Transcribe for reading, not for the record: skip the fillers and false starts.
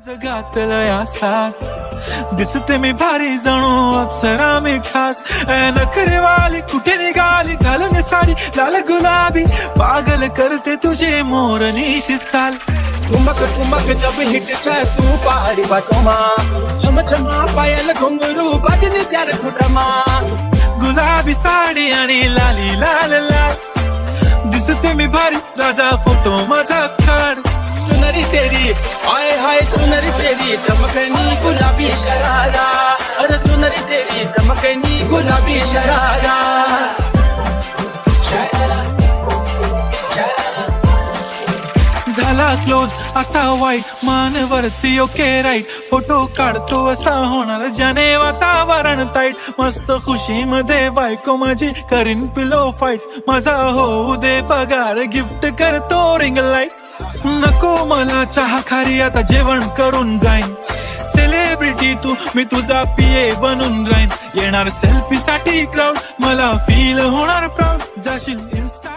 जगातलं असाच दिसते मी भारी जणू अप्सरा मी खास नखरेवाली कुठे निघाली घालून साडी लाल गुलाबी पागल करते तुझे मोरनीशी चाल ठुमक ठुमक जब हिट है तू पहाड़ी बाटोमा छम छमा पायल घुंगरू बजनी त्यार खुटमा गुलाबी साडी आणि लाली लाल लाल दिसते मी भारी राजा फोटो माझा काढ चुनरी तेरी हाय हाय चुनरी तेरी चमकनी गुलाबी शरारा अरे चुनरी तेरी चमकनी गुलाबी शरारा झाला क्लोज आता वाईट मानवरती ओके राईट फोटो काढतो असा होणार ज्याने वातावरण ताईट मस्त खुशी मध्ये बायको माझी करीन पिलो फाईट माझा होऊ दे पगार गिफ्ट करतो रिंग लाईट नको मला चहा खारी आता जेवण करून जाईन सेलिब्रिटी तू मी तुझा पिये बनून राहीन येणार सेल्फी साठी क्राऊड मला फील होणार प्राऊड जाशील इन्स्टा